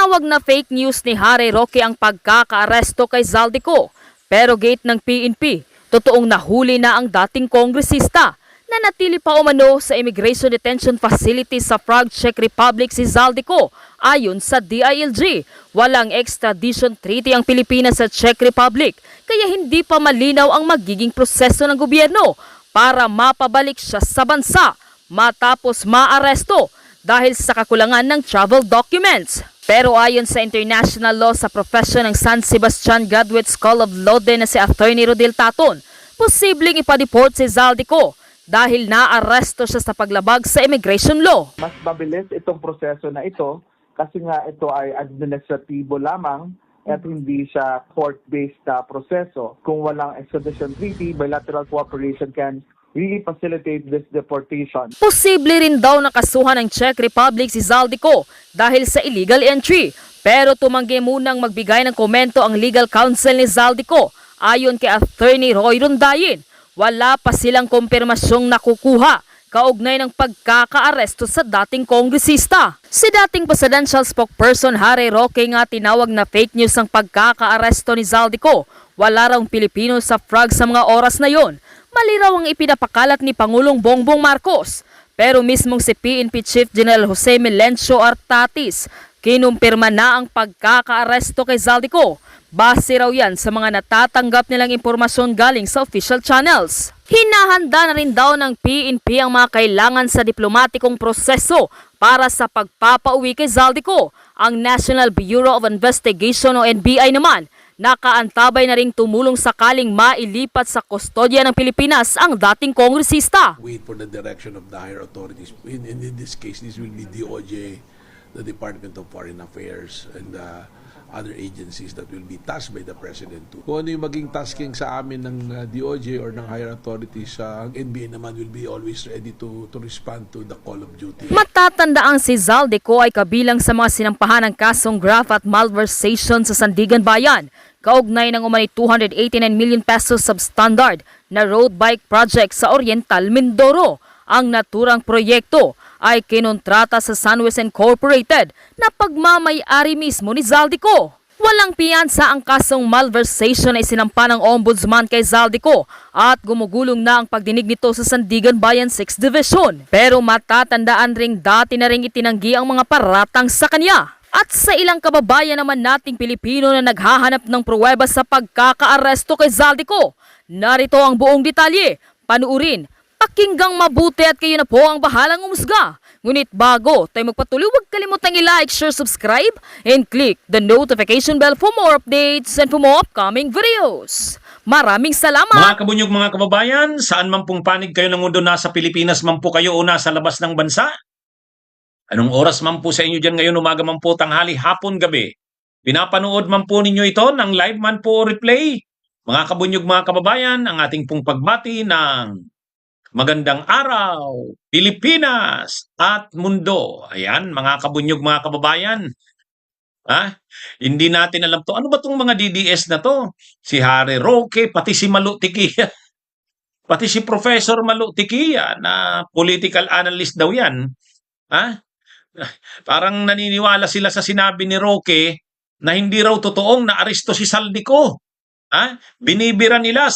Tinawag na fake news ni Harry Roque ang pagkakaaresto kay Zaldico. Pero gate ng PNP, totoong nahuli na ang dating kongresista na natili pa umano sa Immigration Detention Facility sa Prague, Czech Republic si Zaldico. Ayon sa DILG, walang extradition treaty ang Pilipinas sa Czech Republic kaya hindi pa malinaw ang magiging proseso ng gobyerno para mapabalik siya sa bansa matapos maaresto dahil sa kakulangan ng travel documents. Pero ayon sa international law sa profession ng San Sebastian Graduate School of Law din na si Attorney Rodel Taton, posibleng ipa-deport si Zaldico dahil naaresto siya sa paglabag sa immigration law. Mas mabilis itong proseso na ito kasi nga ito ay administratibo lamang at hindi siya court-based na proseso. Kung walang extradition treaty, bilateral cooperation can really facilitate this deportation. Posible rin daw nakasuhan ng Czech Republic si Zaldico dahil sa illegal entry. Pero tumanggi munang magbigay ng komento ang legal counsel ni Zaldico. Ayon kay Attorney Roy Rondayin, wala pa silang kumpirmasyong nakukuha kaugnay ng pagkakaaresto sa dating kongresista. Si dating presidential spokesperson Harry Roque nga tinawag na fake news ang pagkakaaresto ni Zaldico. Wala raw Pilipino sa Prague sa mga oras na yon. Mali raw ang ipinapakalat ni Pangulong Bongbong Marcos. Pero mismong si PNP Chief General Jose Melencio Artatis, kinumpirma na ang pagkakaaresto kay Zaldico. Base raw yan sa mga natatanggap nilang impormasyon galing sa official channels. Hinahanda na rin daw ng PNP ang mga kailangan sa diplomatikong proseso para sa pagpapauwi kay Zaldico. Ang National Bureau of Investigation o NBI naman, nakaantabay na ring tumulong sakaling mailipat sa kustodya ng Pilipinas ang dating kongresista. Wait for the direction of the higher authorities. In this case, this will be DOJ, the Department of Foreign Affairs, and other agencies that will be tasked by the President too. Kung ano yung maging tasking sa amin ng DOJ or ng higher authorities, ang NBI naman will be always ready to respond to the call of duty. Matatandaang si Zaldico ay kabilang sa mga sinampahan ng kasong graft at malversation sa Sandigan Bayan, kaugnay ng umani 289 million pesos substandard na road bike project sa Oriental Mindoro. Ang naturang proyekto ay kinontrata sa Sunwest Incorporated na pagmamay-ari mismo ni Zaldico. Walang piyansa ang kasong malversation ay sinampa ng ombudsman kay Zaldico at gumugulong na ang pagdinig nito sa Sandigan Bayan 6th Division. Pero matatandaan ring dati na ring itinanggi ang mga paratang sa kanya. At sa ilang kababayan naman nating Pilipino na naghahanap ng pruweba sa pagkakaaresto kay Zaldico. Narito ang buong detalye. Panuurin, pakinggang mabuti at kayo na po ang bahalang umusga. Ngunit bago tayo magpatuloy, huwag kalimutang i-like, share, subscribe, and click the notification bell for more updates and for more upcoming videos. Maraming salamat! Mga kabunyog, mga kababayan, saan man pong panig kayo ng mundo, nasa Pilipinas man po kayo o nasa labas ng bansa? Anong oras man po sa inyo dyan ngayon, umaga man po, tanghali, hapon, gabi? Pinapanood man po ninyo ito ng live man po o replay? Mga kabunyog, mga kababayan, ang ating pong pagbati ng magandang araw, Pilipinas at mundo. Ayan, mga kabunyog, mga kababayan. Hindi natin alam to. Ano ba tong mga DDS na to? Si Harry Roque, pati si Malu Tiquia. Pati si Professor Malu Tiquia na political analyst daw yan. Parang naniniwala sila sa sinabi ni Roque na hindi raw totoong naaresto si Zaldico. Binibira nila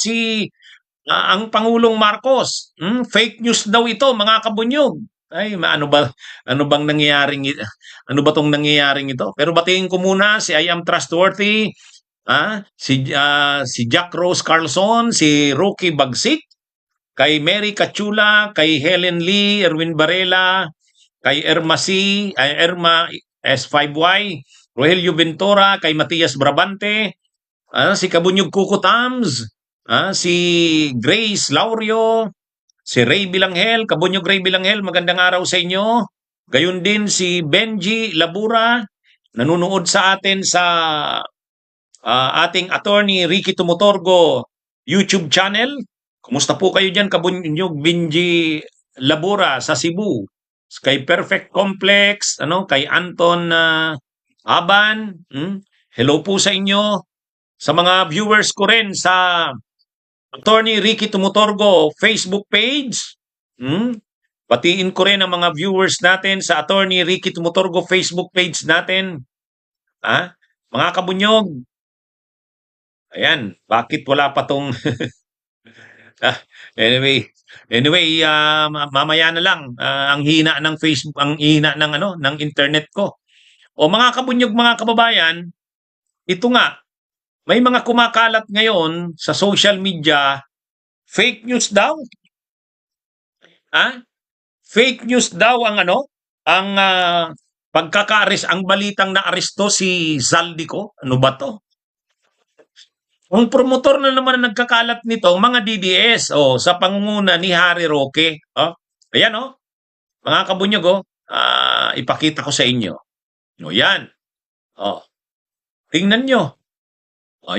ang Pangulong Marcos. Fake news daw ito, mga kabunyog. Ay, ano bang nangyayaring ano ba tong nangyayaring ito? Pero batiin ko muna si I Am Trustworthy, si Jack Rose Carlson, si Rocky Bagsik, kay Mary Cachula, kay Helen Lee, Erwin Varela, kay Erma S5Y, Rogelio Ventura, kay Matias Brabante, si Kabunyog Kuko Tams, si Grace Laurio, si Ray Bilanghel, Kabunyog Ray Bilanghel, magandang araw sa inyo. Gayon din si Benji Labura, nanonood sa atin sa ating attorney Ricky Tumutorgo YouTube channel. Kumusta po kayo dyan, Kabunyog Benji Labura sa Cebu? Kay Perfect Complex, kay Anton Aban, hello po sa inyo. Sa mga viewers ko rin sa Attorney Ricky Tumutorgo Facebook page. Batiin ko rin ang mga viewers natin sa Attorney Ricky Tumutorgo Facebook page natin. Mga kabunyog, ayan, bakit wala pa tong Ah, anyway, mamaya na lang. Ang hina ng Facebook, ang hina ng ng internet ko. O mga kabunyog, mga kababayan, ito nga, may mga kumakalat ngayon sa social media, fake news daw. Ha? Fake news daw ang ang ang balitang naaresto si Zaldico. Ano ba to? Ang promotor na naman na nagkakalat nito, mga DDS, sa pangunguna ni Harry Roque. Ayan, mga kabunyog, ipakita ko sa inyo. Yan. Tingnan nyo.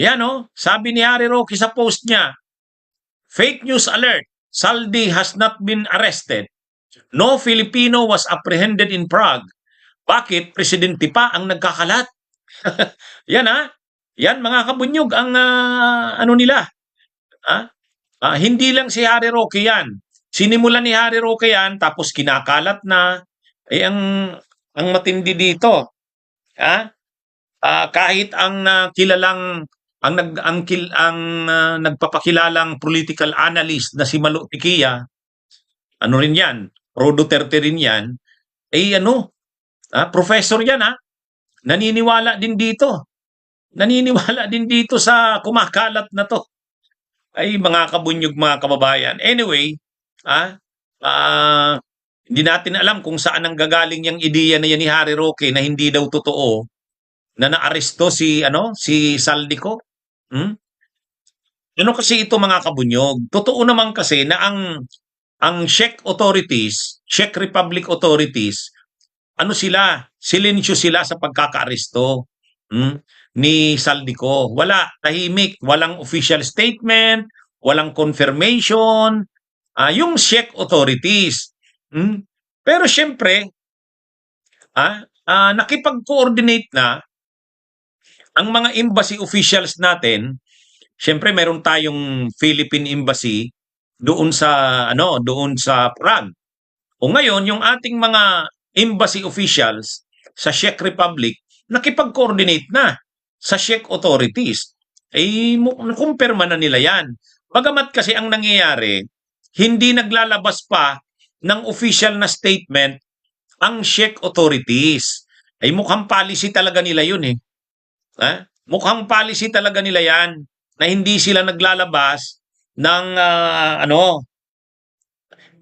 Yan, sabi ni Harry Roque sa post niya, fake news alert. Saldi has not been arrested. No Filipino was apprehended in Prague. Bakit? Presidente pa ang nagkakalat. Yan, Yan, mga kabunyog, ang nila. Hindi lang si Harry Roque yan. Sinimulan ni Harry Roque yan, tapos kinakalat na. Ang matindi dito, kahit ang kilalang nagpapakilalang political analyst na si Malu Tiquia, ano rin yan, pro Duterte rin yan, professor yan, naniniwala din dito. Naniniwala din dito sa kumakalat na to. Ay, mga kabunyog, mga kababayan. Anyway, hindi natin alam kung saan ang gagaling yung ideya na yan ni Harry Roque na hindi daw totoo na naaresto si Saldico. Ano kasi ito, mga kabunyog? Totoo naman kasi na ang Czech authorities, Czech Republic authorities, silensyo sila sa pagkakaaresto ni Saldico. Wala, tahimik, walang official statement, walang confirmation, yung Czech authorities. Pero syempre, nakipag-coordinate na ang mga embassy officials natin. Syempre, meron tayong Philippine Embassy doon sa Prague. O ngayon, yung ating mga embassy officials sa Czech Republic, nakipag-coordinate na sa Czech authorities. Kumpirma na nila yan. Bagamat kasi ang nangyayari, hindi naglalabas pa ng official na statement ang Czech authorities. Mukhang policy talaga nila yun eh. Mukhang policy talaga nila yan na hindi sila naglalabas ng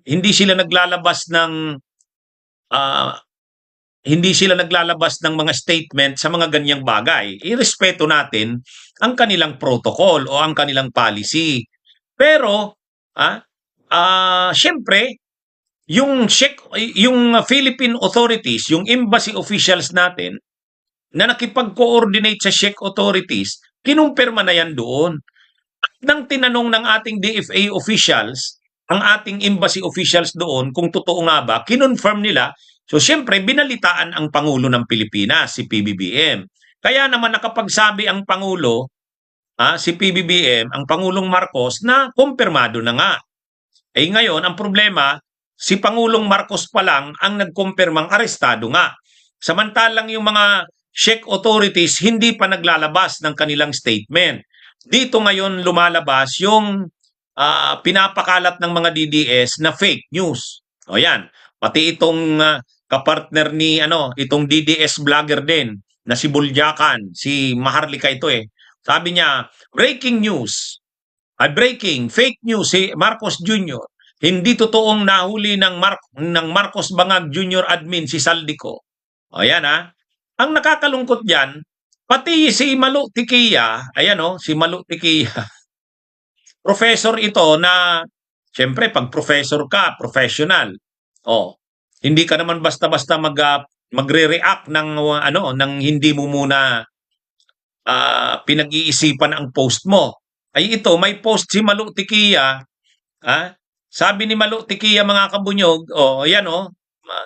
hindi sila naglalabas ng mga statement sa mga ganyang bagay. Irespeto natin ang kanilang protocol o ang kanilang policy. Pero, syempre, yung Philippine authorities, yung embassy officials natin, na nakipag-coordinate sa Czech authorities, kinumpirma na yan doon. At nang tinanong ng ating DFA officials, ang ating embassy officials doon, kung totoo nga ba, kinonfirm nila. So, siyempre, binalitaan ang Pangulo ng Pilipinas, si PBBM. Kaya naman nakapagsabi ang Pangulo, si PBBM, ang Pangulong Marcos, na kumpirmado na nga. Ngayon, ang problema, si Pangulong Marcos pa lang ang nagkumpirmang arestado nga. Samantalang yung mga Czech authorities hindi pa naglalabas ng kanilang statement. Dito ngayon lumalabas yung pinapakalat ng mga DDS na fake news. O yan, pati itong kapartner ni itong DDS vlogger din na si Buljakan, si Maharlika ito eh. Sabi niya, breaking news. Breaking fake news si Marcos Jr. Hindi totoong nahuli ng Marcos Bangag Jr. admin si Saldico. O yan Ang nakakalungkot diyan, pati si Malu Tiquia, si Malu Tiquia. Professor ito na, siyempre, pag professor ka, professional. Hindi ka naman basta-basta magre-react ng hindi mo muna pinag-iisipan ang post mo. Ito, may post si Malu Tiquia. Sabi ni Malu Tiquia, mga kabunyog,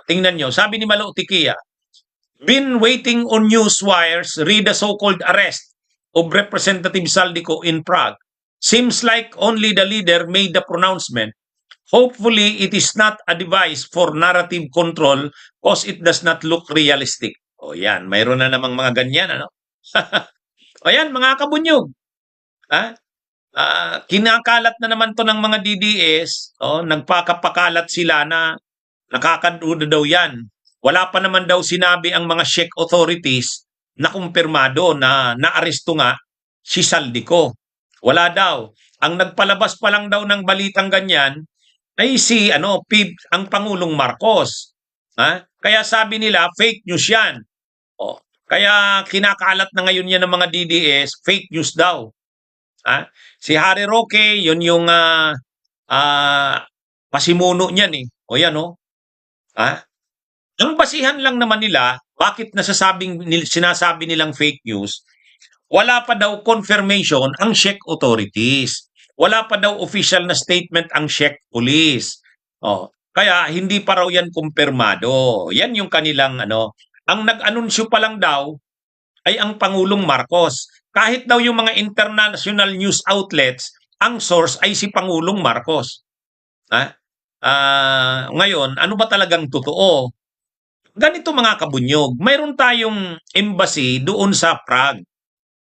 tingnan nyo, sabi ni Malu Tiquia, been waiting on news wires, read the so-called arrest of Representative Saldico in Prague. Seems like only the leader made the pronouncement. Hopefully, it is not a device for narrative control because it does not look realistic. O yan, mayroon na namang mga ganyan, ano? O yan, mga kabunyog. Ha? Kinakalat na naman to ng mga DDS. Nagpakapakalat sila na nakakaduda daw yan. Wala pa naman daw sinabi ang mga Czech authorities na kumpirmado na naaresto nga si Saldico. Wala daw. Ang nagpalabas pa lang daw ng balitang ganyan ay si ang Pangulong Marcos. Kaya sabi nila fake news yan. Kaya kinakalat na ngayon yan ng mga DDS, fake news daw. Si Harry Roque, yun yung pasimuno niyan eh. O yan oh. Ang basihan lang naman nila, bakit sinasabi nilang fake news, wala pa daw confirmation ang Czech authorities. Wala pa daw official na statement ang Czech police. Kaya hindi pa raw yan kumpirmado. Yan yung kanilang Ang nag-anunsyo pa lang daw ay ang Pangulong Marcos. Kahit daw yung mga international news outlets, ang source ay si Pangulong Marcos. Ngayon, ano ba talagang totoo? Ganito mga kabunyog, mayroon tayong embassy doon sa Prague,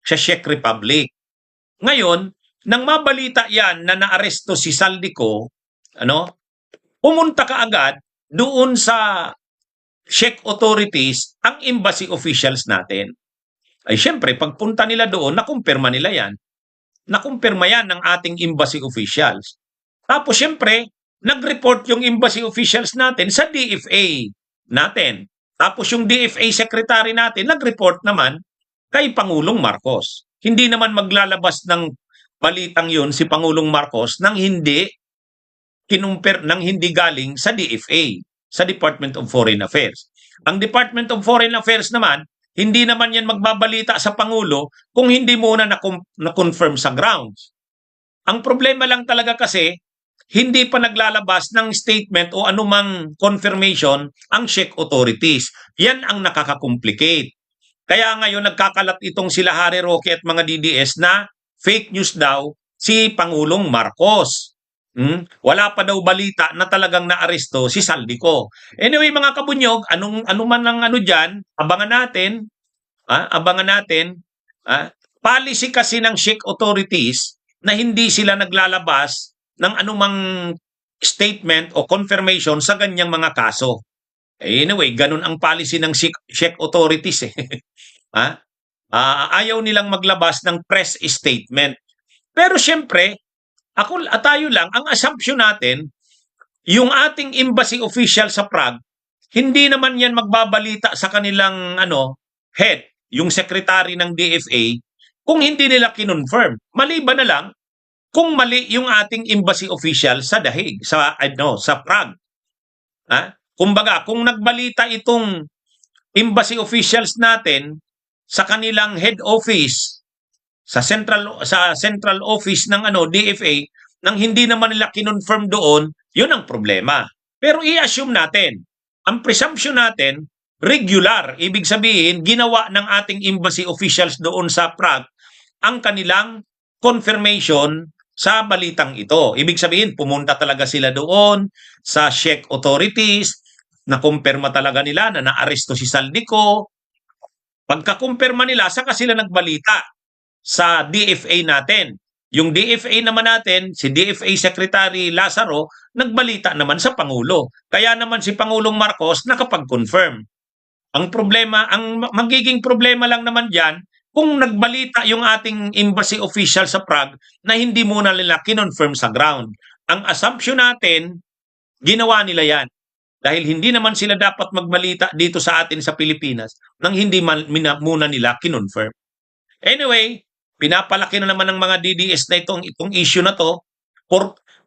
sa Czech Republic. Ngayon, nang mabalita yan na naaresto si Saldico, pumunta ka agad doon sa Czech authorities ang embassy officials natin. Ay syempre, pagpunta nila doon, nakumpirma nila yan. Nakumpirma yan ng ating embassy officials. Tapos syempre, nag-report yung embassy officials natin sa DFA natin. Tapos yung DFA secretary natin, nag-report naman kay Pangulong Marcos. Hindi naman maglalabas ng balitang yun si Pangulong Marcos nang hindi galing sa DFA, sa Department of Foreign Affairs. Ang Department of Foreign Affairs naman, hindi naman yan magbabalita sa Pangulo kung hindi muna na-confirm sa grounds. Ang problema lang talaga kasi, hindi pa naglalabas ng statement o anumang confirmation ang Czech authorities. Yan ang nakaka-complicate. Kaya ngayon nagkakalat itong sila Harry Roque at mga DDS na fake news daw si Pangulong Marcos. Wala pa daw balita na talagang naaresto si Saldico. Anyway mga kabunyog, ano man ang dyan, abangan natin. Abangan natin. Policy kasi ng Czech authorities na hindi sila naglalabas ng anumang statement o confirmation sa ganyang mga kaso. Anyway, ganun ang policy ng Czech authorities eh. Ayaw nilang maglabas ng press statement. Pero syempre, tayo lang, ang assumption natin, yung ating embassy official sa Prague, hindi naman yan magbabalita sa kanilang head, yung secretary ng DFA, kung hindi nila kinonfirm. Maliban na lang, kung mali yung ating embassy official sa Dahig, sa Prague. Kumbaga, kung nagbalita itong embassy officials natin sa kanilang head office, sa central office ng DFA, nang hindi naman nila kinonfirm doon, yun ang problema. Pero i-assume natin, ang presumption natin, regular, ibig sabihin, ginawa ng ating embassy officials doon sa Prague ang kanilang confirmation sa balitang ito. Ibig sabihin, pumunta talaga sila doon sa Czech authorities, nakumpirma talaga nila na naaresto si Saldico. Pagkakumpirma nila, saka sila nagbalita sa DFA natin. Yung DFA naman natin, si DFA Secretary Lazaro, nagbalita naman sa Pangulo. Kaya naman si Pangulong Marcos nakapag-confirm. Ang magiging problema lang naman dyan, kung nagbalita yung ating embassy official sa Prague na hindi muna nila kinonfirm sa ground. Ang assumption natin, ginawa nila yan. Dahil hindi naman sila dapat magbalita dito sa atin sa Pilipinas nang hindi muna nila kinonfirm. Anyway, pinapalaki na naman ng mga DDS na itong issue na to.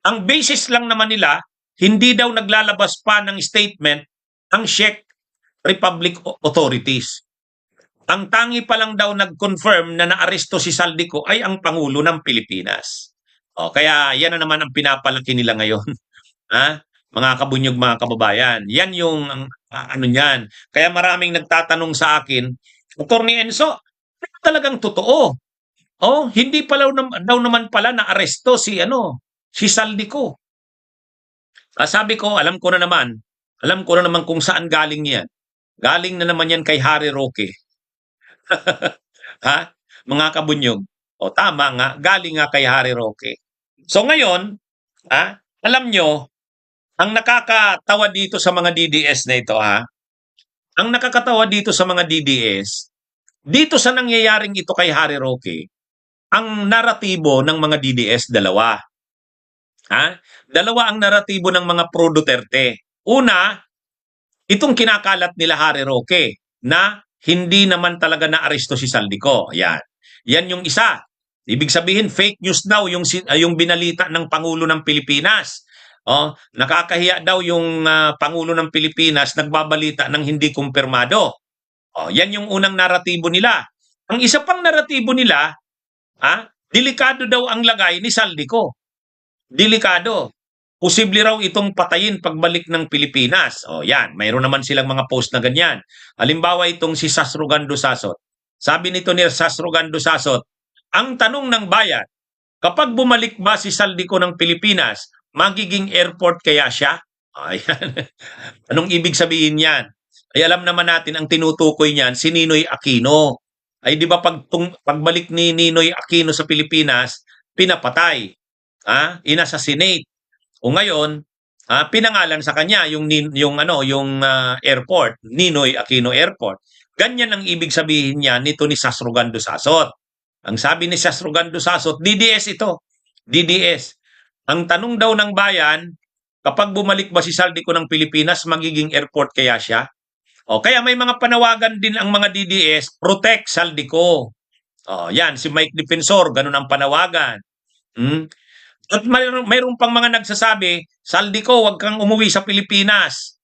Ang basis lang naman nila, hindi daw naglalabas pa ng statement ang Czech Republic authorities. Ang tangi pa lang daw nag-confirm na naaresto si Saldico ay ang Pangulo ng Pilipinas. Kaya yan na naman ang pinapalaki nila ngayon. Mga kabunyog, mga kababayan. Yan yung niyan. Kaya maraming nagtatanong sa akin, Attorney Enzo, talagang totoo. Hindi pa daw naman pala naaresto si Saldico. Sabi ko, alam ko na naman kung saan galing yan. Galing na naman yan kay Harry Roque. Ha? Mga kabunyog. O tama nga, galing nga kay Harry Roque. So ngayon, alam nyo, ang nakakatawa dito sa mga DDS na ito, ang nakakatawa dito sa mga DDS, dito sa nangyayaring ito kay Harry Roque, ang naratibo ng mga DDS dalawa. Dalawa ang naratibo ng mga pro Duterte. Una, itong kinakalat nila Harry Roque na hindi naman talaga naaresto si Saldico. Yan. Yan yung isa. Ibig sabihin fake news daw yung binalita ng Pangulo ng Pilipinas. Nakakahiya daw yung Pangulo ng Pilipinas nagbabalita ng hindi kumpirmado. Yan yung unang naratibo nila. Ang isa pang naratibo nila, delikado daw ang lagay ni Saldico. Delikado. Posible raw itong patayin pagbalik ng Pilipinas. Yan. Mayroon naman silang mga post na ganyan. Halimbawa itong si Sasrugando Sasot. Sabi nito ni Sasrugando Sasot, ang tanong ng bayan, kapag bumalik ba si Saldico ng Pilipinas, magiging airport kaya siya? Ayan. Anong ibig sabihin yan? Ay alam naman natin ang tinutukoy niyan si Ninoy Aquino. Ay di ba pagbalik ni Ninoy Aquino sa Pilipinas, pinapatay, inassassinate. O ngayon, pinangalan sa kanya yung airport, Ninoy Aquino Airport. Ganyan ang ibig sabihin niya nito ni Sasrugando Sasot. Ang sabi ni Sasrugando Sasot, DDS ito. DDS. Ang tanong daw ng bayan, kapag bumalik ba si Saldico ng Pilipinas, magiging airport kaya siya? Kaya may mga panawagan din ang mga DDS, protect Saldico. Yan, si Mike Defensor, ganun ang panawagan. At mayroon pang mga nagsasabi, Saldico, wag kang umuwi sa Pilipinas.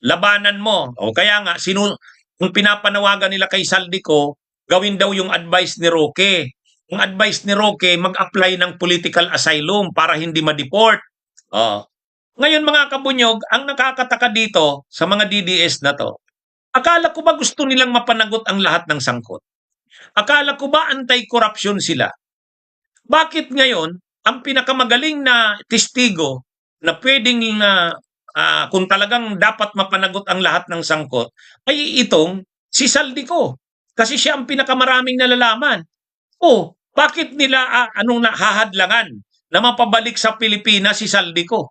Labanan mo. Kaya nga, kung pinapanawagan nila kay Saldico, gawin daw yung advice ni Roque. Yung advice ni Roque, mag-apply ng political asylum para hindi ma-deport. Ngayon mga kabunyog, ang nakakataka dito sa mga DDS na to, akala ko ba gusto nilang mapanagot ang lahat ng sangkot? Akala ko ba anti-corruption sila? Bakit ngayon, ang pinakamagaling na testigo na pwedeng kung talagang dapat mapanagot ang lahat ng sangkot ay itong si Saldico. Kasi siya ang pinakamaraming nalalaman. Bakit nila hahadlangan na mapabalik sa Pilipinas si Saldico?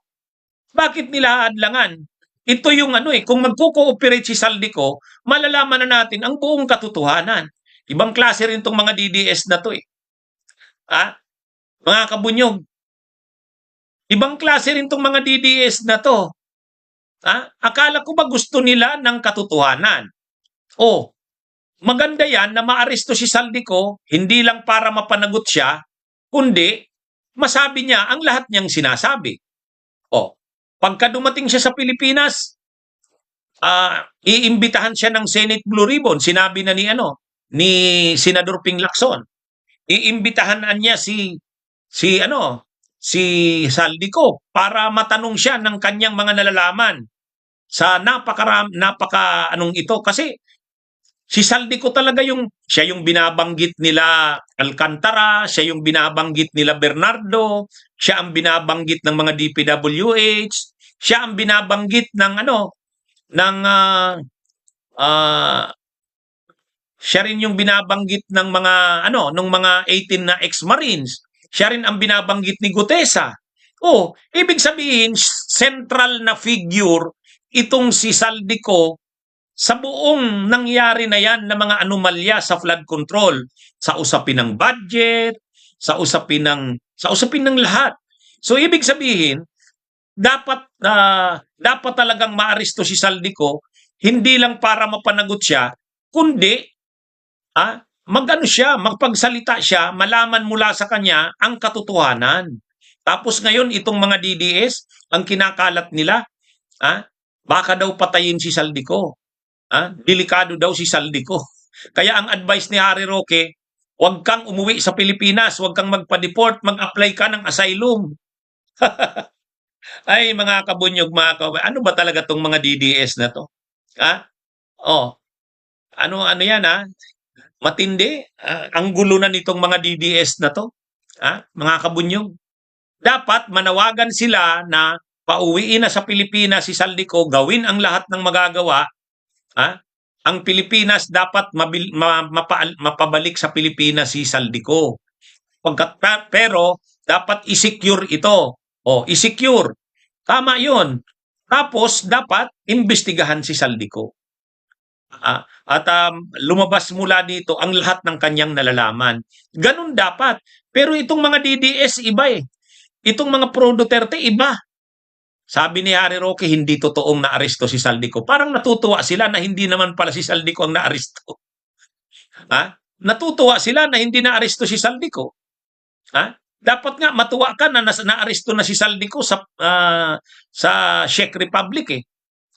Bakit nila hahadlangan? Ito yung kung magko-cooperate si Saldico, malalaman na natin ang buong katotohanan. Ibang klase rin tong mga DDS na to Mga kabunyog, ibang klase rin tong mga DDS na to. Akala ko ba gusto nila ng katotohanan? Maganda yan na maaresto si Saldico, hindi lang para mapanagot siya, kundi masabi niya ang lahat niyang sinasabi. Pagka dumating siya sa Pilipinas, iimbitahan siya ng Senate Blue Ribbon. Sinabi na ni Senador Ping Lacson. Iimbitahan niya si Saldico para matanong siya ng kanyang mga nalalaman sa ito kasi si Saldico talaga siya yung binabanggit nila Alcantara, siya yung binabanggit nila Bernardo, siya ang binabanggit ng mga DPWH, siya ang binabanggit siya rin yung binabanggit ng mga ng mga 18 na ex-Marines. Siya rin ang binabanggit ni Gutesa. Ibig sabihin central na figure itong si Saldico sa buong nangyari na yan na mga anomalya sa flood control, sa usapin ng budget, sa usapin ng lahat. So ibig sabihin, dapat talagang maaresto si Saldico, hindi lang para mapanagot siya, kundi magpagsalita siya, malaman mula sa kanya ang katotohanan. Tapos ngayon itong mga DDS, ang kinakalat nila, baka daw patayin si Saldico. Delikado daw si Saldico. Kaya ang advice ni Harry Roque, huwag kang umuwi sa Pilipinas, huwag kang magpa-deport, mag-apply ka ng asylum. Ay mga kabunyog, ano ba talaga tong mga DDS na to? Ano yan matindi? Ang gulo na nitong mga DDS na to. Mga kabunyog. Dapat manawagan sila na pauwiin na sa Pilipinas si Saldico, gawin ang lahat ng magagawa Ha? Ang Pilipinas dapat mapabalik sa Pilipinas si Saldico. Pero dapat i-secure ito. O, i-secure. Tama 'yun. Tapos dapat imbestigahan si Saldico. At lumabas mula dito ang lahat ng kanyang nalalaman. Ganun dapat. Pero itong mga DDS iba eh. Itong mga pro Duterte iba. Sabi ni Harry Roque, hindi totoong naaresto si Saldico. Parang natutuwa sila na hindi naman pala si Saldico ang naaresto. Ha? Natutuwa sila na hindi naaresto si Saldico. Ha? Dapat nga matuwa ka na naaresto na si Saldico sa Czech Republic eh.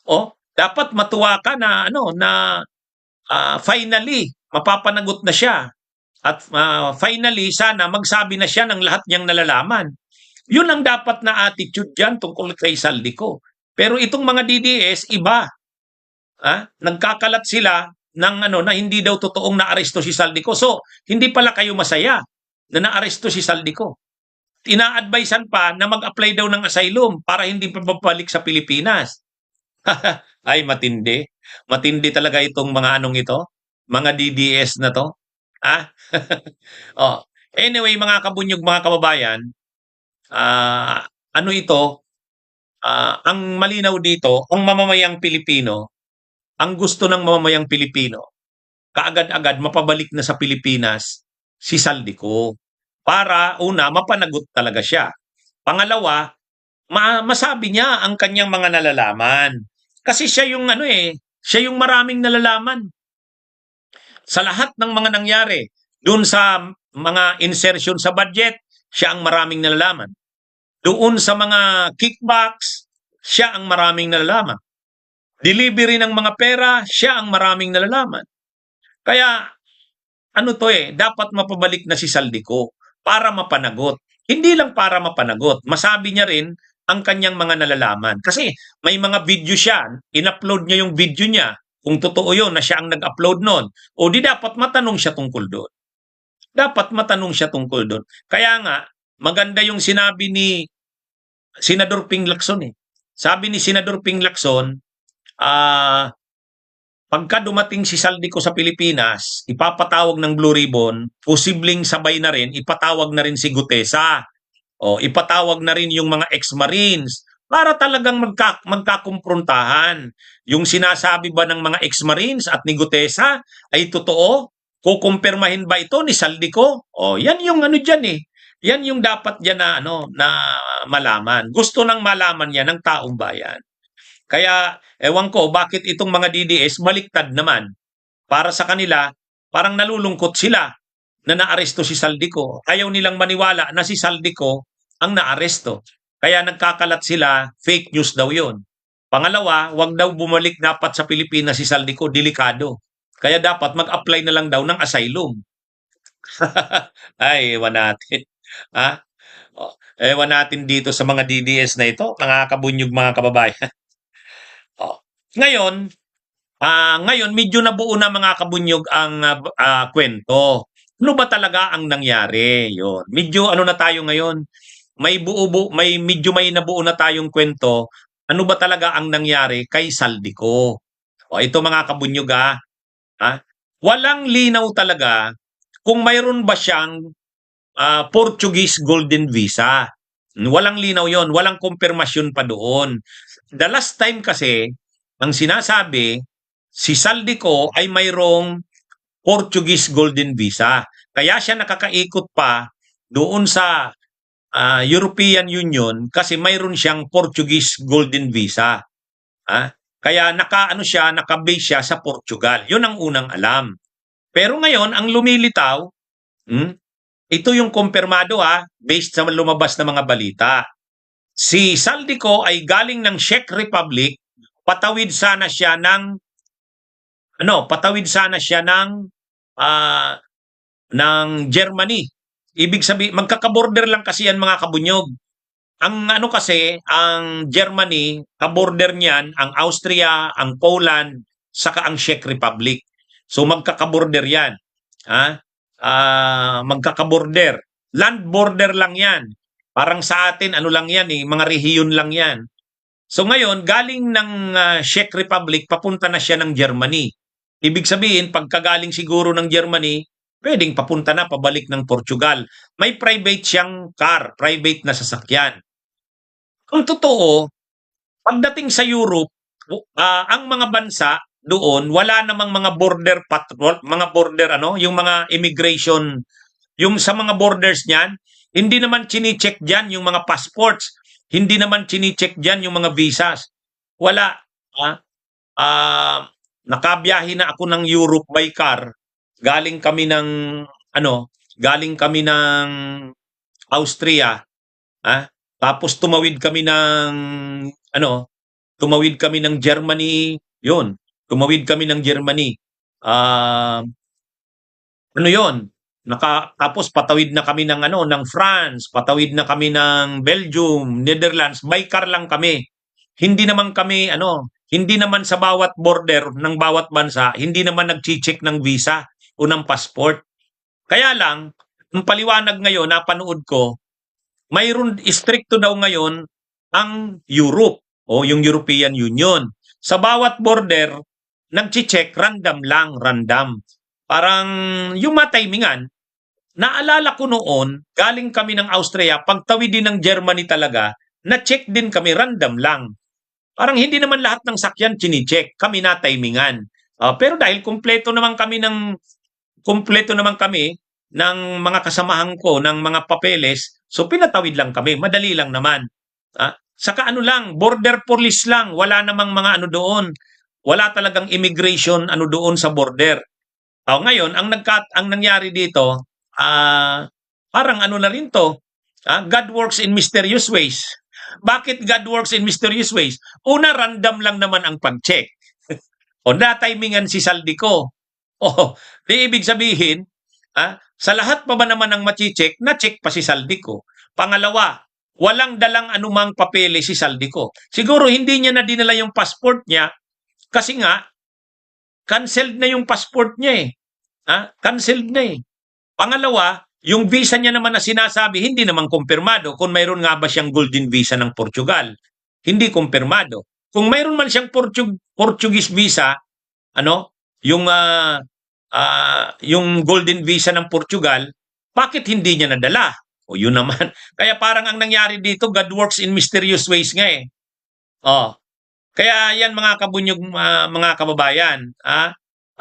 O, dapat matuwa ka na finally mapapanagot na siya. At finally sana magsabi na siya ng lahat niyang nalalaman. Yun ang dapat na attitude diyan tungkol kay Saldico. Pero itong mga DDS iba. Nagkakalat sila ng na hindi daw totoong naaresto si Saldico. So, hindi pala kayo masaya na naaresto si Saldico. Ina-advisean pa na mag-apply daw ng asylum para hindi pa babalik sa Pilipinas. Ay, matindi. Matindi talaga itong mga ito. Mga DDS na to. Oh. Anyway, mga kabunyog, mga kababayan, ang malinaw dito, ang mamamayang Pilipino, ang gusto ng mamamayang Pilipino, kaagad-agad mapabalik na sa Pilipinas si Saldico. Para una, mapanagot talaga siya. Pangalawa, masabi niya ang kanyang mga nalalaman. Kasi siya yung siya yung maraming nalalaman. Sa lahat ng mga nangyari, doon sa mga insertion sa budget, siya ang maraming nalalaman. Doon sa mga kickbacks, siya ang maraming nalalaman. Delivery ng mga pera, siya ang maraming nalalaman. Kaya, dapat mapabalik na si Saldico para mapanagot. Hindi lang para mapanagot, masabi niya rin ang kanyang mga nalalaman. Kasi may mga video siya, in-upload niya yung video niya, kung totoo yun na siya ang nag-upload nun, o di dapat matanong siya tungkol doon. Dapat matanong siya tungkol doon. Kaya nga, maganda yung sinabi ni Senador Ping Lacson eh. Sabi ni Senador Ping Lacson, pagka dumating si Saldico sa Pilipinas, ipapatawag ng Blue Ribbon, posibleng sabay na rin, ipatawag na rin si Gutesa. O ipatawag na rin yung mga ex-Marines para talagang magkakumprontahan. Yung sinasabi ba ng mga ex-Marines at ni Gutesa ay totoo? Kukumpirmahin ba ito ni Saldico? O yan yung dyan eh. Yan yung dapat dyan na malaman. Gusto nang malaman yan ng taong bayan. Kaya ewan ko bakit itong mga DDS baliktad naman. Para sa kanila, parang nalulungkot sila na naaresto si Saldico. Ayaw nilang maniwala na si Saldico ang naaresto. Kaya nagkakalat sila, fake news daw yun. Pangalawa, wag daw bumalik dapat sa Pilipinas si Saldico, delikado. Kaya dapat mag-apply na lang daw ng asylum. Ay, ewan natin. Ewan natin dito sa mga DDS na ito, mga kabunyog, mga kababayan. Ngayon, medyo nabuo na mga kabunyog ang kwento. Ano ba talaga ang nangyari? Yun. Medyo na tayo ngayon? Medyo may nabuo na tayong kwento. Ano ba talaga ang nangyari kay Saldico? O ito mga kabunyog walang linaw talaga kung mayroon ba siyang Portuguese Golden Visa. Walang linaw yon, walang kumpirmasyon pa doon. The last time kasi, ang sinasabi, si Saldico ay mayroong Portuguese Golden Visa. Kaya siya nakakaikot pa doon sa European Union kasi mayroon siyang Portuguese Golden Visa. Kaya nakabase siya sa Portugal. Yun ang unang alam. Pero ngayon, ang lumilitaw, ito yung kumpirmado based sa lumabas na mga balita. Si Saldico ay galing ng Czech Republic, patawid sana siya ng Germany. Ibig sabihin, magkaka-border lang kasi yan mga kabunyog. Ang ang Germany, ka-border niyan, ang Austria, ang Poland, saka ang Czech Republic. So magkaka-border yan. Magkaka-border. Land border lang yan. Parang sa atin, lang yan mga rehiyon lang yan. So ngayon, galing ng Czech Republic, papunta na siya ng Germany. Ibig sabihin, pagkagaling siguro ng Germany, pwedeng papunta na, pabalik ng Portugal. May private siyang car, private na sasakyan. Kung totoo, pagdating sa Europe, ang mga bansa doon, wala namang mga border patrol, mga border yung mga immigration, yung sa mga borders niyan, hindi naman chini-check diyan yung mga passports, hindi naman chini-check diyan yung mga visas. Wala. Ah, ah, nakabiyahe na ako ng Europe by car. Galing kami ng galing kami ng Austria, tapos tumawid kami ng Germany, 'yun. Tumawid kami ng Germany. Ah, 'yun? Tapos patawid na kami ng France, patawid na kami ng Belgium, Netherlands, by car lang kami. Hindi naman kami hindi naman sa bawat border ng bawat bansa, hindi naman nagche-check ng visa o ng passport. Kaya lang, ang paliwanag ngayon napanood ko, mayroon stricto daw ngayon ang Europe o yung European Union. Sa bawat border, nagche-check random lang, random. Parang yung matimingan, naalala ko noon, galing kami ng Austria, pagtawid din ng Germany talaga, na-check din kami random lang. Parang hindi naman lahat ng sakyan chini-check, kami na timingan. Pero dahil kumpleto naman kami ng mga kasamahan ko ng mga papeles, so pinatawid lang kami, madali lang naman. Saka border police lang, wala namang mga doon. Wala talagang immigration doon sa border. Ngayon, ang nangyari dito, parang na rin to, God works in mysterious ways. Bakit God works in mysterious ways? Una, random lang naman ang pag-check. O na-timingan si Saldico. Di ibig sabihin, sa lahat pa ba naman ng machi-check, na-check pa si Saldico. Pangalawa, walang dalang anumang papeles si Saldico. Siguro hindi niya na dinala yung passport niya kasi nga, canceled na yung passport niya eh. Canceled na eh. Pangalawa, yung visa niya naman na sinasabi, hindi naman kumpirmado. Kung mayroon nga ba siyang golden visa ng Portugal, hindi kumpirmado. Kung mayroon man siyang Portuguese visa, yung golden visa ng Portugal, bakit hindi niya nadala? O yun naman. Kaya parang ang nangyari dito, God works in mysterious ways nga eh. Kaya yan mga kabunyog, mga kababayan,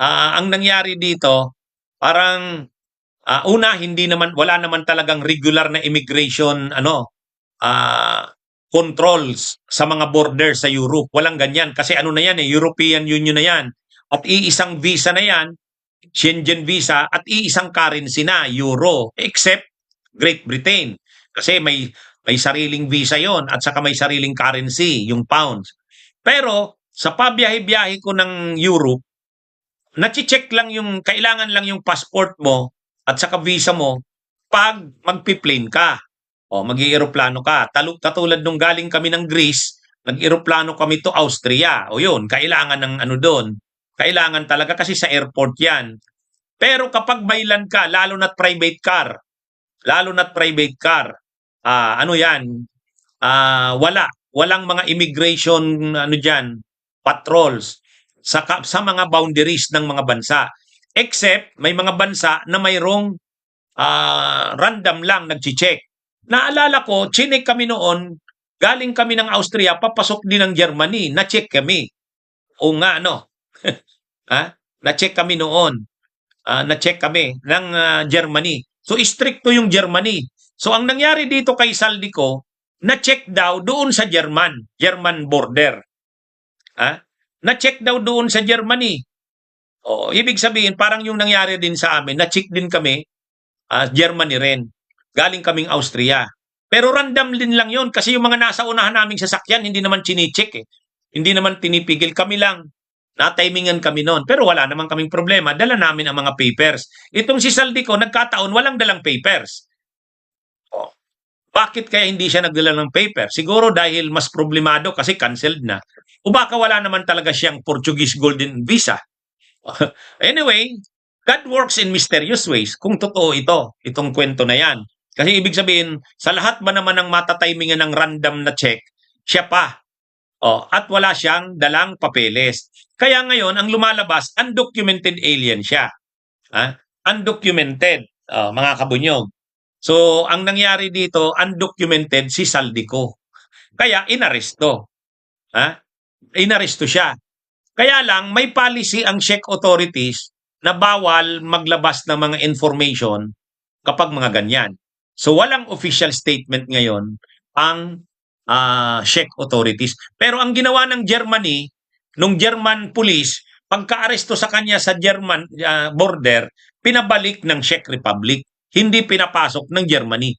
ang nangyari dito, parang una, wala naman talagang regular na immigration controls sa mga border sa Europe. Walang ganyan kasi na yan European Union na yan. At iisang visa na yan, Schengen visa, at iisang currency na, euro, except Great Britain. Kasi may sariling visa yon at saka may sariling currency, yung pounds. Pero sa pabiyahe-biyahe ko ng Europe, na-check lang kailangan lang yung passport mo at saka visa mo pag magpi-plane ka o mag-ieroplano ka. Katulad nung galing kami ng Greece, nag-eroplano kami to Austria. O yun, kailangan ng doon. Kailangan talaga kasi sa airport yan. Pero kapag may land ka, lalo na't private car, yan, walang mga immigration diyan, patrols sa mga boundaries ng mga bansa. Except may mga bansa na mayroong random lang nagche-check. Naalala ko, chinek kami noon, galing kami ng Austria, papasok din ng Germany, na-check kami. O nga, na-check kami noon. Na-check kami ng Germany. So, stricto yung Germany. So, ang nangyari dito kay Saldico, na-check daw doon sa German border. Na-check daw doon sa Germany. Ibig sabihin, parang yung nangyari din sa amin, na-check din kami, Germany rin. Galing kaming Austria. Pero random din lang yon kasi yung mga nasa unahan naming sasakyan, hindi naman chine-check eh. Hindi naman tinipigil. Kami lang, na-timingan kami noon. Pero wala naman kaming problema. Dala namin ang mga papers. Itong si Saldico, nagkataon, walang dalang papers. Bakit kaya hindi siya nagdala ng paper? Siguro dahil mas problemado kasi canceled na. O baka wala naman talaga siyang Portuguese golden visa. Anyway, God works in mysterious ways. Kung totoo itong kwento na yan. Kasi ibig sabihin, sa lahat ba naman ng matatimingan ng random na check, siya pa. At wala siyang dalang papeles. Kaya ngayon, ang lumalabas, undocumented alien siya. Undocumented, mga kabunyog. So, ang nangyari dito, undocumented si Saldico. Kaya inaresto. Inaresto siya. Kaya lang, may policy ang Czech authorities na bawal maglabas ng mga information kapag mga ganyan. So, walang official statement ngayon ang Czech authorities. Pero ang ginawa ng Germany, nung German police, pagka-aresto sa kanya sa German border, pinabalik ng Czech Republic. Hindi pinapasok ng Germany.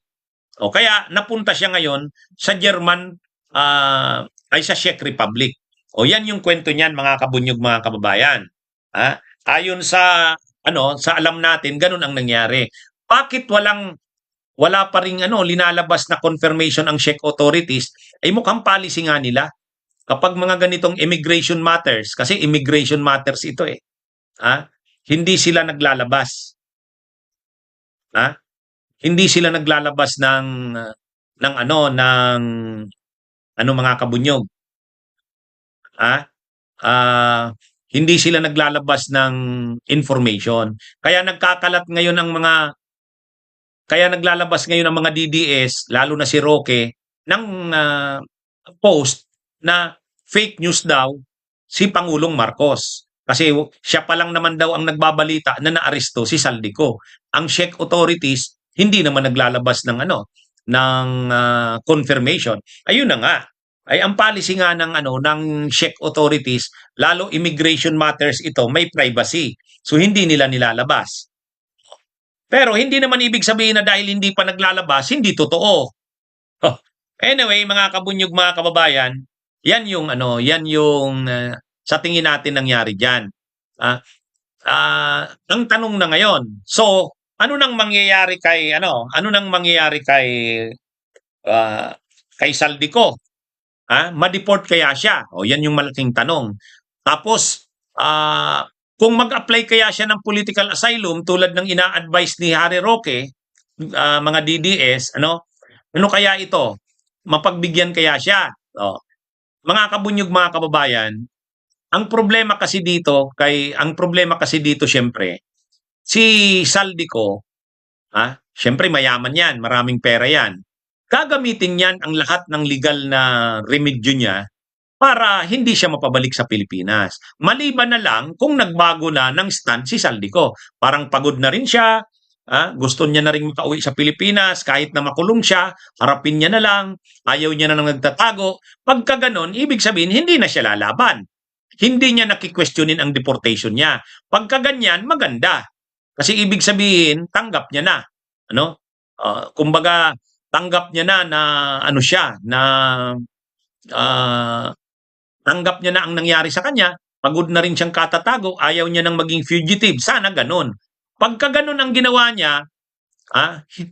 Kaya napunta siya ngayon sa German ay sa Czech Republic. Yan yung kwento niyan, mga kabunyog, mga kababayan. Ayon sa sa alam natin, ganun ang nangyari. Bakit wala pa ring linalabas na confirmation ang Czech authorities? Ay mukhang policy nga nila. Kapag mga ganitong immigration matters, kasi immigration matters ito hindi sila naglalabas. Hindi sila naglalabas ng mga kabunyog. Hindi sila naglalabas ng information. Kaya naglalabas ngayon ang mga DDS, lalo na si Roque, ng post na fake news daw si Pangulong Marcos. Kasi siya pa lang naman daw ang nagbabalita na naaresto si Saldico. Ang Czech authorities hindi naman naglalabas ng confirmation. Ayun na nga. Ay ang policy nga ng Czech authorities, lalo immigration matters ito, may privacy. So hindi nila nilalabas. Pero hindi naman ibig sabihin na dahil hindi pa naglalabas, hindi totoo. Anyway, mga kabunyog, mga kababayan, yan yung sa tingin natin nangyari diyan. Ang tanong na ngayon, so ano nang mangyayari kay Saldico? Ma-deport kaya siya? Yan yung malaking tanong. Tapos, kung mag-apply kaya siya ng political asylum tulad ng ina-advise ni Harry Roque, mga DDS, ano kaya ito? Mapagbigyan kaya siya? Mga kabunyog, mga kababayan, ang problema kasi dito syempre, si Saldico, syempre mayaman yan, maraming pera yan. Gagamitin yan ang lahat ng legal na remedyo niya para hindi siya mapabalik sa Pilipinas. Maliban na lang kung nagbago na ng stand si Saldico. Parang pagod na rin siya, gusto niya na rin makauwi sa Pilipinas, kahit na makulong siya, harapin niya na lang, ayaw niya na nang nagtatago. Pagka ganon, ibig sabihin, hindi na siya lalaban. Hindi niya nakikwestiyonin ang deportation niya. Pagka ganyan, maganda. Kasi ibig sabihin, tanggap niya na. Kumbaga, tanggap niya na tanggap niya na ang nangyari sa kanya, pagod na rin siyang katatago, ayaw niya nang maging fugitive. Sana ganun. Pagka ganun ang ginawa niya,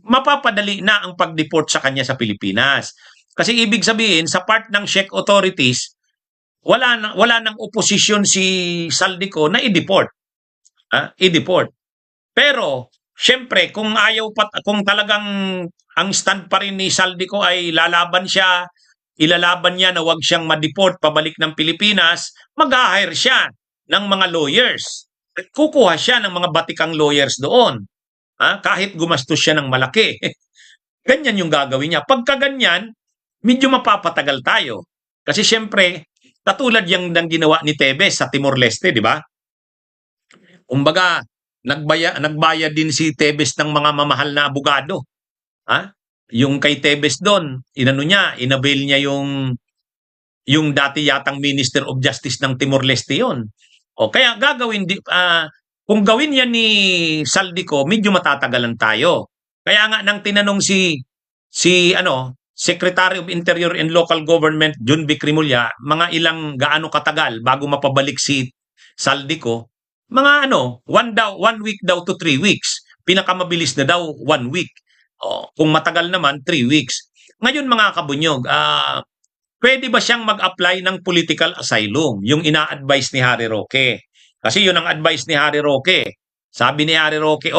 mapapadali na ang pag-deport sa kanya sa Pilipinas. Kasi ibig sabihin, sa part ng Czech authorities, wala nang oposisyon si Saldico na i-deport. I-deport. Pero, syempre, kung talagang ang stand pa rin ni Saldico ay ilalaban niya na wag siyang ma-deport pabalik ng Pilipinas, mag-hire siya ng mga lawyers. At kukuha siya ng mga batikang lawyers doon. Kahit gumastos siya ng malaki. Ganyan yung gagawin niya. Pagka ganyan, medyo mapapatagal tayo. Kasi syempre, katulad yung ginawa ni Tevez sa Timor-Leste, di ba? Kumbaga, nagbayad din si Tevez ng mga mamahal na abogado. Yung kay Tevez doon, inabail niya yung dati yatang Minister of Justice ng Timor-Leste yon. Kaya kung gawin yan ni Saldico, medyo matatagalan tayo. Kaya nga nang tinanong si Secretary of Interior and Local Government John B. Crimolia, mga gaano katagal bago mapabalik si Saldico? Mga 1 week daw to 3 weeks. Pinakamabilis na daw 1 week. Kung matagal naman 3 weeks. Ngayon mga kabunyog, pwede ba siyang mag-apply ng political asylum? Yung ina-advise ni Harry Roque. Kasi yun ang advice ni Harry Roque. Sabi ni Harry Roque,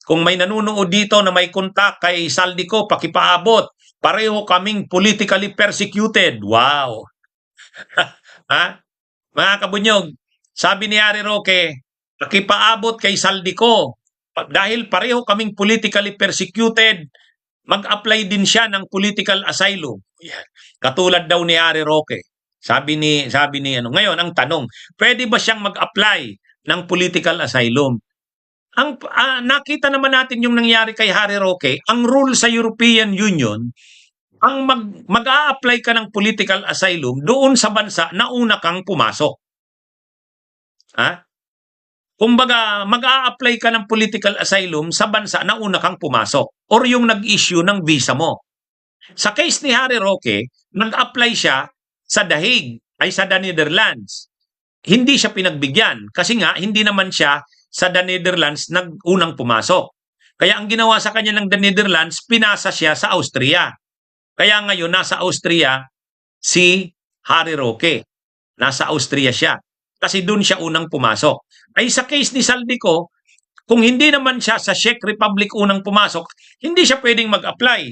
kung may nanunood dito na may kontak kay Saldico, pakipaabot. Pareho kaming politically persecuted. Wow! Ha? Mga kabunyog, sabi ni Harry Roque, pakipaabot kay Saldico. Dahil pareho kaming politically persecuted, mag-apply din siya ng political asylum. Yan. Katulad daw ni Harry Roque. Sabi ni ano, ngayon ang tanong, pwede ba siyang mag-apply ng political asylum? Nakita naman natin yung nangyari kay Harry Roque, ang rule sa European Union, ang mag-a-apply ka ng political asylum doon sa bansa na una kang pumasok. Ha? Kumbaga, mag-a-apply ka ng political asylum sa bansa na una kang pumasok or yung nag-issue ng visa mo. Sa case ni Harry Roque, nag-apply siya sa Dahig, ay sa The Netherlands. Hindi siya pinagbigyan kasi nga hindi naman siya sa The Netherlands nag-unang pumasok. Kaya ang ginawa sa kanya ng The Netherlands, pinasa siya sa Austria. Kaya ngayon nasa Austria si Harry Roque. Nasa Austria siya. Kasi doon siya unang pumasok. Ay sa case ni Saldico, kung hindi naman siya sa Czech Republic unang pumasok, hindi siya pwedeng mag-apply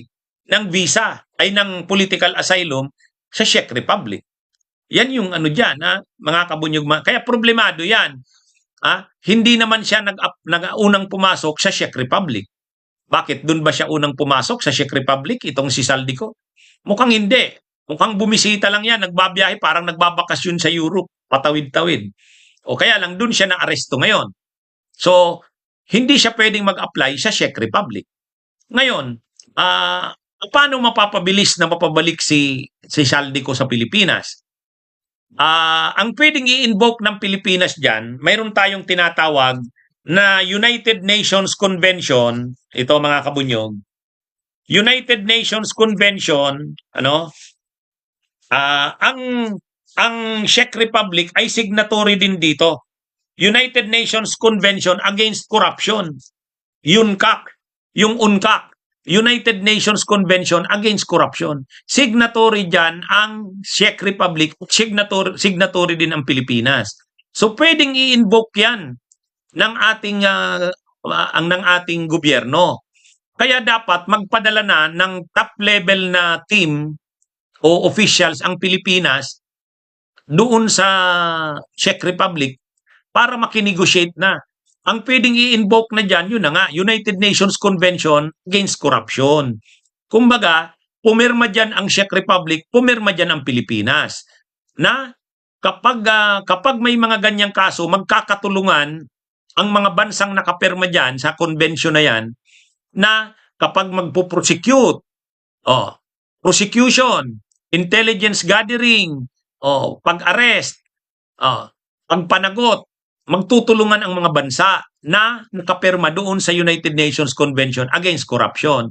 ng visa ay ng political asylum sa Czech Republic. Yan yung ano dyan, mga kabunyog. Kaya problemado yan. Hindi naman siya unang pumasok sa Czech Republic. Bakit? Doon ba siya unang pumasok sa Czech Republic, itong si Saldico? Mukhang hindi. Mukhang bumisita lang yan, nagbabiyahe, parang nagbabakasyon sa Europe, patawid-tawid. O kaya lang doon siya na-aresto ngayon. So, hindi siya pwedeng mag-apply sa Czech Republic. Ngayon, paano mapapabilis na mapabalik si Saldico sa Pilipinas? Ang pwedeng i-invoke ng Pilipinas dyan, mayroon tayong tinatawag na United Nations Convention, ito mga kabunyog, United Nations Convention, ang Czech Republic ay signatory din dito. United Nations Convention Against Corruption, UNCAC, yung UNCAC, United Nations Convention Against Corruption. Signatory dyan ang Czech Republic, signatory din ang Pilipinas. So pwedeng i-invoke yan ng ating gobyerno. Kaya dapat magpadala na ng top level na team o officials ang Pilipinas doon sa Czech Republic para makinegotiate na. Ang pwedeng i-invoke na dyan, yun na nga, United Nations Convention Against Corruption. Kumbaga, pumirma dyan ang Czech Republic, pumirma dyan ang Pilipinas. Na kapag may mga ganyang kaso, magkakatulungan ang mga bansang nakapirma dyan sa convention na yan, na kapag magpo-prosecute, prosecution, intelligence gathering, pag-arrest, pagpanagot, magtutulungan ang mga bansa na nakapirma doon sa United Nations Convention Against Corruption.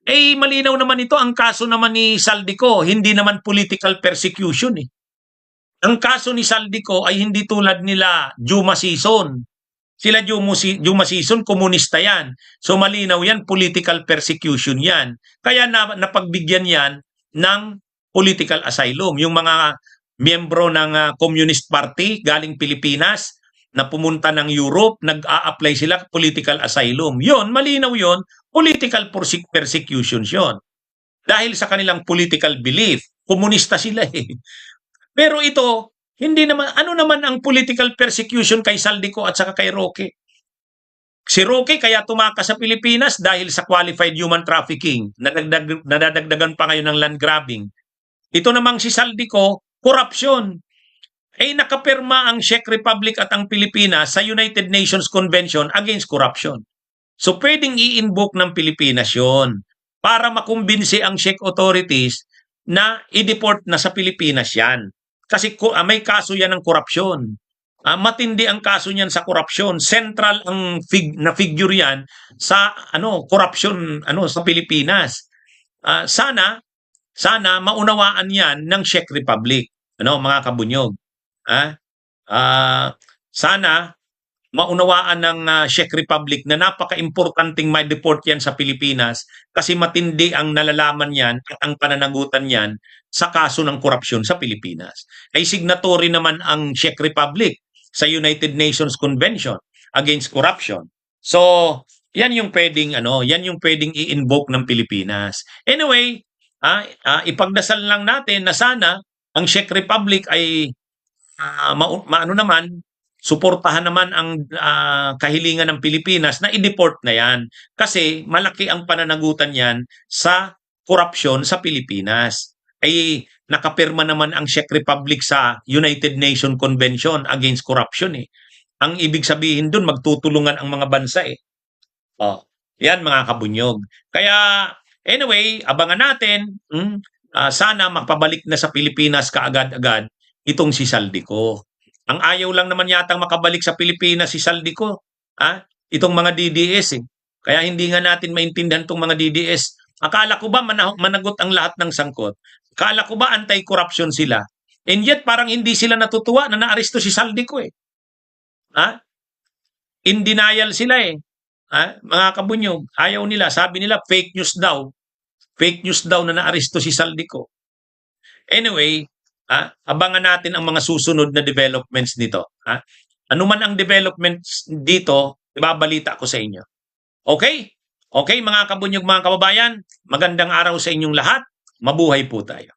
Malinaw naman ito, ang kaso naman ni Saldico, hindi naman political persecution. Ang kaso ni Saldico ay hindi tulad nila Juma Sison. Sila Juma Sison, komunista yan. So malinaw yan, political persecution yan. Kaya napagbigyan yan ng political asylum. Yung mga miyembro ng Communist Party galing Pilipinas, na pumunta ng Europe, nag-a-apply sila political asylum. Yon, malinaw yon, political persecutions yon. Dahil sa kanilang political belief, komunista sila Pero ito, hindi naman, ano naman ang political persecution kay Saldico at saka kay Roque? Si Roque kaya tumakas sa Pilipinas dahil sa qualified human trafficking, nadadagdagan pa ngayon ng land grabbing. Ito namang si Saldico, corruption. Nakapirma ang Czech Republic at ang Pilipinas sa United Nations Convention Against Corruption. So pwedeng i-invoke ng Pilipinas yon para makumbinsi ang Czech authorities na i-deport na sa Pilipinas yan. Kasi may kaso yan ng korupsyon. Matindi ang kaso niyan sa korupsyon. Central ang figure yan sa korupsyon sa Pilipinas. Sana maunawaan yan ng Czech Republic, mga kabunyog. Sana maunawaan ng Czech Republic na napaka-importanting may deport yan sa Pilipinas kasi matindi ang nalalaman yan at ang pananagutan yan sa kaso ng korupsyon sa Pilipinas. Signatory naman ang Czech Republic sa United Nations Convention Against Corruption. So, yan yung pwedeng i-invoke ng Pilipinas. Anyway, ipagdasal lang natin na sana ang Czech Republic ay maano naman, suportahan naman ang kahilingan ng Pilipinas na i-deport na yan. Kasi malaki ang pananagutan yan sa korupsyon sa Pilipinas. Ay nakapirma naman ang Czech Republic sa United Nations Convention Against Corruption eh. Ang ibig sabihin dun, magtutulungan ang mga bansa eh. Oh, yan mga kabunyog. Kaya anyway, abangan natin. Sana makapabalik na sa Pilipinas kaagad-agad itong si Saldico. Ang ayaw lang naman yatang makabalik sa Pilipinas si Saldico. Itong mga DDS eh. Kaya hindi nga natin maintindihan itong mga DDS. Akala ko ba managot ang lahat ng sangkot? Akala ko ba anti-corruption sila? And yet parang hindi sila natutuwa na naaresto si Saldico eh. In denial sila eh. Mga kabunyog, ayaw nila. Sabi nila fake news daw. Fake news daw na naaresto si Saldico. Anyway, abangan natin ang mga susunod na developments nito. Ano man ang developments dito, ibabalita ko sa inyo. Okay? Okay mga kabunyog, mga kababayan, magandang araw sa inyong lahat. Mabuhay po tayo.